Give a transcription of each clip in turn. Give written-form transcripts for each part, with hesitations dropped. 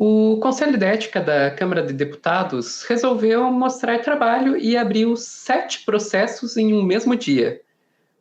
O Conselho de Ética da Câmara de Deputados resolveu mostrar trabalho e abriu 7 processos em um mesmo dia.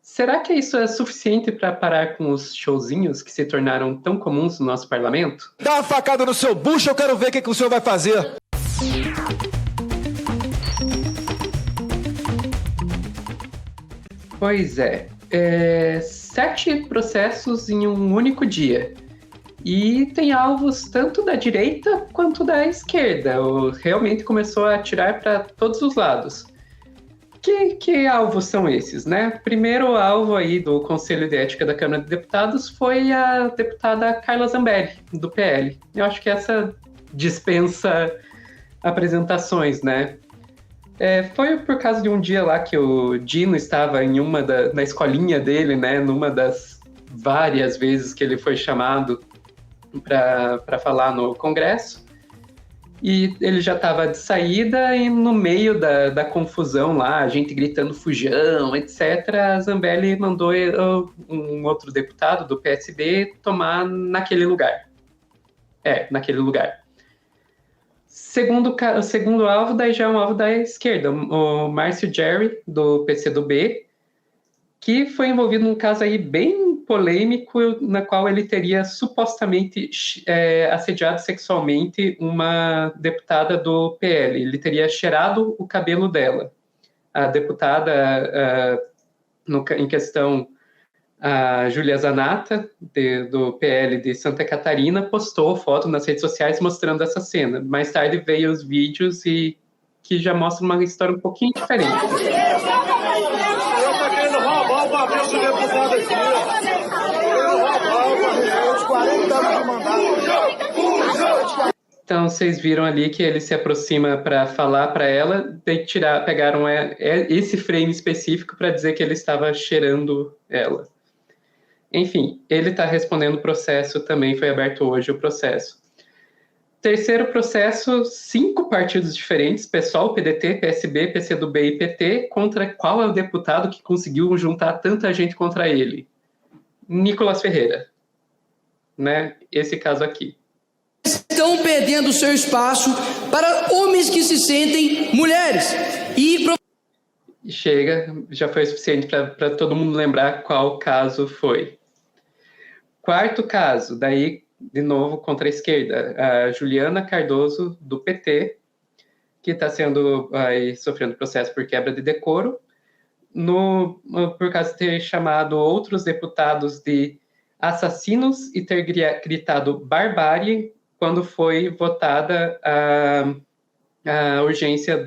Será que isso é suficiente para parar com os showzinhos que se tornaram tão comuns no nosso parlamento? Dá uma facada no seu bucho, eu quero ver o que o senhor vai fazer. Pois é, 7 processos em um único dia. E tem alvos tanto da direita quanto da esquerda. Realmente começou a atirar para todos os lados. Que alvos são esses, né? Primeiro alvo aí do Conselho de Ética da Câmara de Deputados foi a deputada Carla Zambelli, do PL. Eu acho que essa dispensa apresentações, né? Foi por causa de um dia lá que o Dino estava em na escolinha dele, né? Numa das várias vezes que ele foi chamado para falar no Congresso. E ele já estava de saída e no meio da confusão lá, a gente gritando fujão, etc., a Zambelli mandou um outro deputado do PSB tomar naquele lugar. Naquele lugar. O segundo alvo, daí já é um alvo da esquerda, o Márcio Jerry, do PCdoB, que foi envolvido num caso aí bem polêmico, na qual ele teria supostamente assediado sexualmente uma deputada do PL. Ele teria cheirado o cabelo dela. A deputada, em questão, a Júlia Zanata, do PL de Santa Catarina, postou foto nas redes sociais mostrando essa cena. Mais tarde veio os vídeos que já mostram uma história um pouquinho diferente. Então, vocês viram ali que ele se aproxima para falar para ela, pegaram esse frame específico para dizer que ele estava cheirando ela. Enfim, ele está respondendo o processo, também foi aberto hoje o processo. Terceiro processo, 5 partidos diferentes, PSOL, PDT, PSB, PCdoB e PT, contra qual é o deputado que conseguiu juntar tanta gente contra ele? Nicolas Ferreira, né? Esse caso aqui. Estão perdendo seu espaço para homens que se sentem mulheres. Chega, já foi suficiente para todo mundo lembrar qual caso foi. Quarto caso, daí, de novo, contra a esquerda, a Juliana Cardoso, do PT, que está sofrendo processo por quebra de decoro, por causa de ter chamado outros deputados de assassinos e ter gritado barbárie quando foi votada a urgência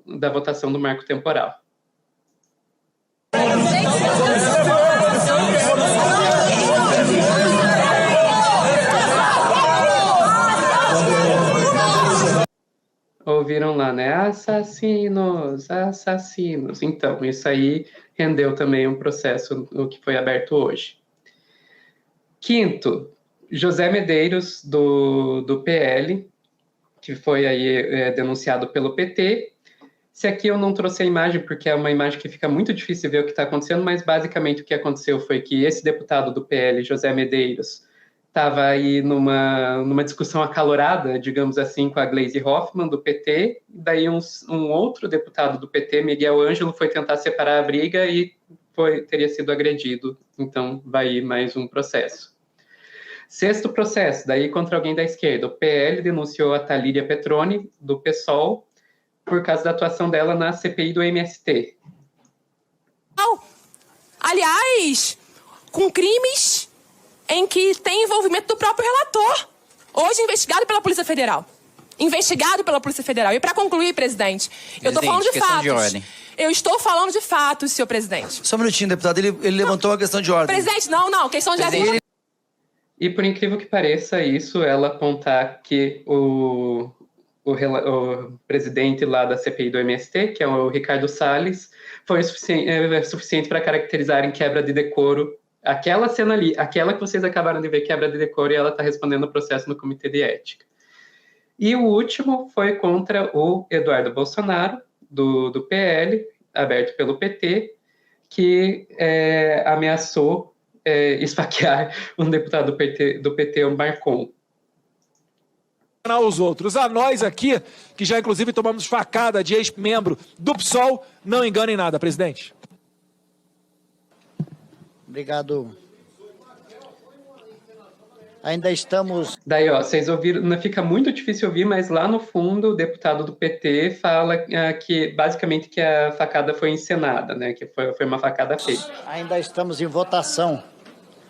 da votação do marco temporal. Ouviram lá, né? Assassinos, assassinos. Então, isso aí rendeu também um processo o que foi aberto hoje. Quinto, José Medeiros, do PL, que foi aí denunciado pelo PT. Se aqui eu não trouxe a imagem, porque é uma imagem que fica muito difícil ver o que está acontecendo, mas basicamente o que aconteceu foi que esse deputado do PL, José Medeiros, estava aí numa discussão acalorada, digamos assim, com a Gleisi Hoffmann, do PT, daí um outro deputado do PT, Miguel Ângelo, foi tentar separar a briga e teria sido agredido. Então, vai ir mais um processo. Sexto processo, daí contra alguém da esquerda. O PL denunciou a Thalíria Petroni, do PSOL, por causa da atuação dela na CPI do MST. Aliás, com crimes em que tem envolvimento do próprio relator, hoje investigado pela Polícia Federal. E para concluir, presidente, eu estou falando de fatos. Eu estou falando de fatos, senhor presidente. Só um minutinho, deputado, ele levantou uma questão de ordem. Presidente, não, questão de ordem. E por incrível que pareça isso, ela apontar que o presidente lá da CPI do MST, que é o Ricardo Salles, foi suficiente para caracterizar em quebra de decoro aquela cena ali, aquela que vocês acabaram de ver, quebra de decoro, e ela está respondendo o processo no Comitê de Ética. E o último foi contra o Eduardo Bolsonaro, do PL, aberto pelo PT, que ameaçou esfaquear um deputado do PT, o Marcon. Aos outros. A nós aqui, que já inclusive tomamos facada de ex-membro do PSOL, não enganem nada, presidente. Obrigado. Ainda estamos... Daí, ó, vocês ouviram, não fica muito difícil ouvir, mas lá no fundo o deputado do PT fala que, basicamente, que a facada foi encenada, né? Que foi uma facada feita. Ainda estamos em votação.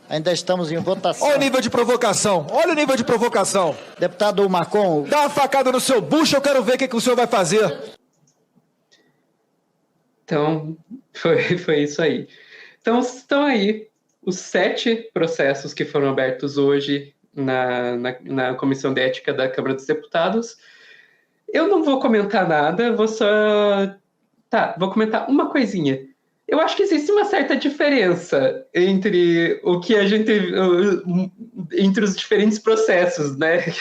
Ainda estamos em votação. Olha o nível de provocação. Olha o nível de provocação. Deputado Marcon... Dá uma facada no seu bucho, eu quero ver o que o senhor vai fazer. Então, foi isso aí. Então, estão aí os 7 processos que foram abertos hoje na Comissão de Ética da Câmara dos Deputados. Eu não vou comentar nada, vou comentar uma coisinha. Eu acho que existe uma certa diferença entre entre os diferentes processos, né?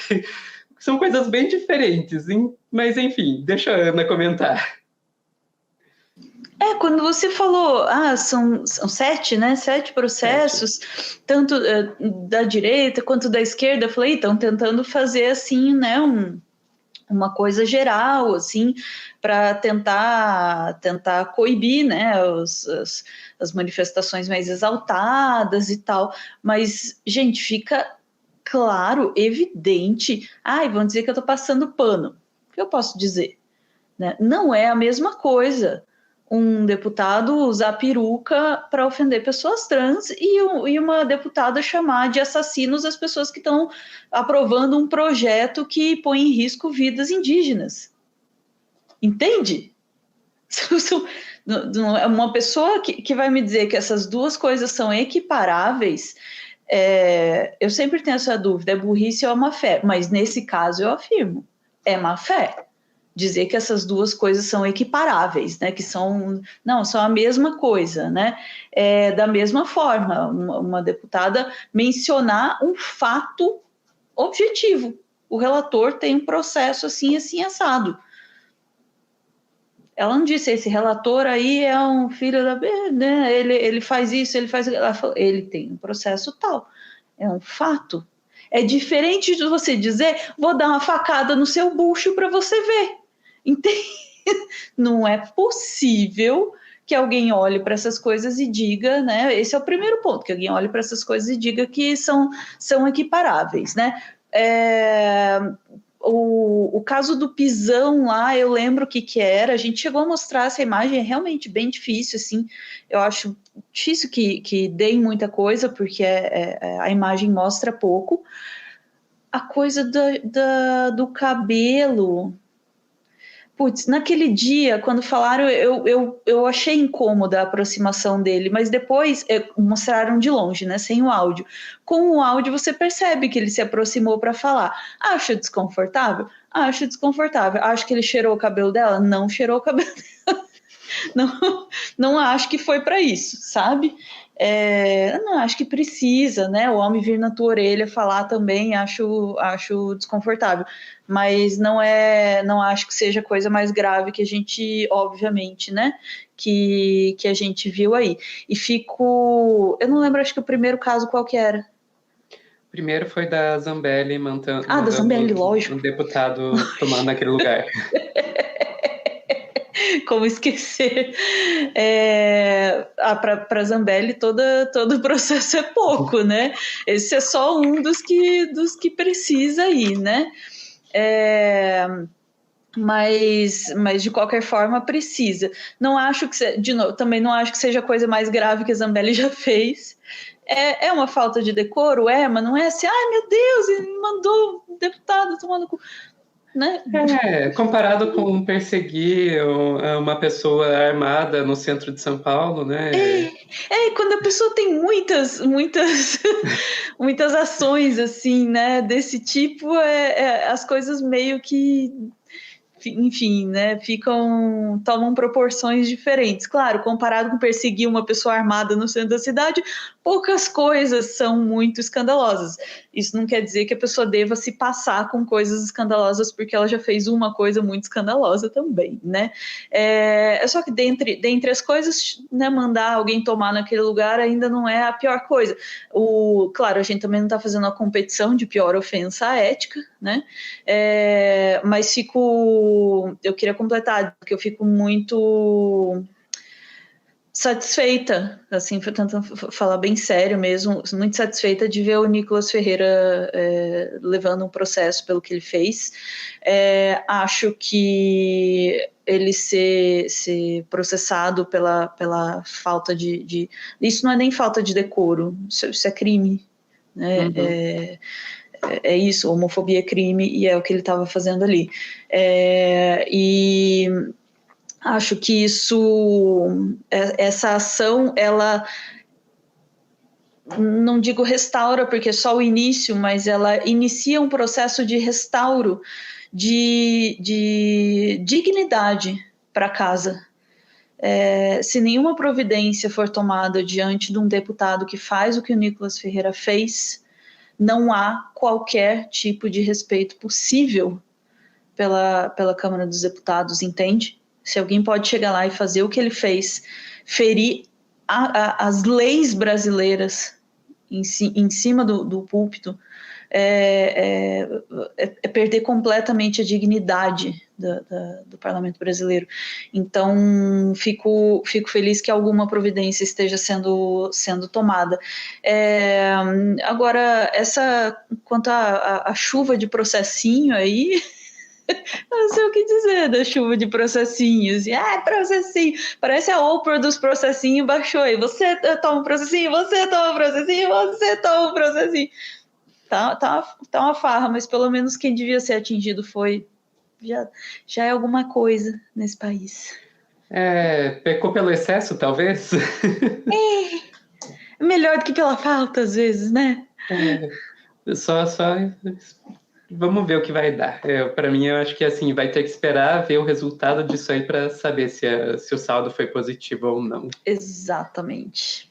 São coisas bem diferentes, mas enfim, deixa a Ana comentar. Quando você falou, são 7, né? 7 processos, tanto da direita quanto da esquerda, eu falei, estão tentando fazer assim, né? Uma coisa geral, assim, para tentar coibir, né, as manifestações mais exaltadas e tal. Mas, gente, fica claro, evidente. Vão dizer que eu estou passando pano. O que eu posso dizer? Né? Não é a mesma coisa um deputado usar peruca para ofender pessoas trans e uma deputada chamar de assassinos as pessoas que estão aprovando um projeto que põe em risco vidas indígenas. Entende? Uma pessoa que vai me dizer que essas duas coisas são equiparáveis, eu sempre tenho essa dúvida, é burrice ou é má fé? Mas nesse caso eu afirmo, é má fé. Dizer que essas duas coisas são equiparáveis, né? Que são a mesma coisa, né? Da mesma forma, uma deputada mencionar um fato objetivo. O relator tem um processo assim, assado. Ela não disse, esse relator aí é um filho da... Né? Ele faz isso, ele faz... Ela falou, ele tem um processo tal. É um fato. É diferente de você dizer, vou dar uma facada no seu bucho para você ver. Entende? Não é possível que alguém olhe para essas coisas e diga, né? Esse é o primeiro ponto, que alguém olhe para essas coisas e diga que são equiparáveis, né? O caso do pisão lá, eu lembro o que era, a gente chegou a mostrar essa imagem, é realmente bem difícil, assim, eu acho difícil que deem muita coisa, porque a imagem mostra pouco. A coisa do cabelo... Putz, naquele dia, quando falaram, eu achei incômoda a aproximação dele, mas depois mostraram de longe, né, sem o áudio. Com o áudio você percebe que ele se aproximou para falar. Acho desconfortável? Acho desconfortável. Acho que ele cheirou o cabelo dela? Não cheirou o cabelo dela. Não acho que foi para isso, sabe? Não, acho que precisa, né? O homem vir na tua orelha falar também, acho desconfortável. Mas não acho que seja coisa mais grave que a gente, obviamente, né? Que a gente viu aí. E eu não lembro, acho que o primeiro caso qual que era. O primeiro foi da Zambelli mandando da Zambelli, lógico. Um deputado tomando naquele lugar. Como esquecer? Para Zambelli todo o processo é pouco, né? Esse é só um dos que precisa aí, né? Mas de qualquer forma precisa. Não acho que de novo, também não acho que seja a coisa mais grave que a Zambelli já fez. É uma falta de decoro, mas não é assim, meu Deus, ele mandou o deputado tomando cu. Né? Comparado com perseguir uma pessoa armada no centro de São Paulo, né? Quando a pessoa tem muitas ações assim, né, desse tipo, as coisas meio que enfim, né, tomam proporções diferentes. Claro, comparado com perseguir uma pessoa armada no centro da cidade, poucas coisas são muito escandalosas. Isso não quer dizer que a pessoa deva se passar com coisas escandalosas porque ela já fez uma coisa muito escandalosa também, né? É só que dentre as coisas, né, mandar alguém tomar naquele lugar ainda não é a pior coisa. Claro, a gente também não está fazendo a competição de pior ofensa à ética, né? Mas eu queria completar, porque eu fico muito satisfeita, assim, tentando falar bem sério mesmo, muito satisfeita de ver o Nicolas Ferreira levando um processo pelo que ele fez. Acho que ele ser processado pela falta de... Isso não é nem falta de decoro, isso é crime, né? Uhum. É isso, homofobia é crime, e é o que ele estava fazendo ali. E acho que essa ação, ela, não digo restaura, porque é só o início, mas ela inicia um processo de restauro de dignidade para casa. Se nenhuma providência for tomada diante de um deputado que faz o que o Nicolas Ferreira fez, não há qualquer tipo de respeito possível pela Câmara dos Deputados, entende? Se alguém pode chegar lá e fazer o que ele fez, ferir as leis brasileiras em cima do púlpito, perder completamente a dignidade do parlamento brasileiro. Então, fico feliz que alguma providência esteja sendo tomada. Agora, quanto à chuva de processinho aí, não sei o que dizer da chuva de processinhos. Processinho. Parece a Oprah dos processinhos baixou aí. Você toma um processinho, você toma um processinho, você toma um processinho. Tá uma farra, mas pelo menos quem devia ser atingido já é alguma coisa nesse país. Pecou pelo excesso, talvez? Melhor do que pela falta, às vezes, né? Só vamos ver o que vai dar. Para mim, eu acho que assim, vai ter que esperar ver o resultado disso aí para saber se o saldo foi positivo ou não. Exatamente.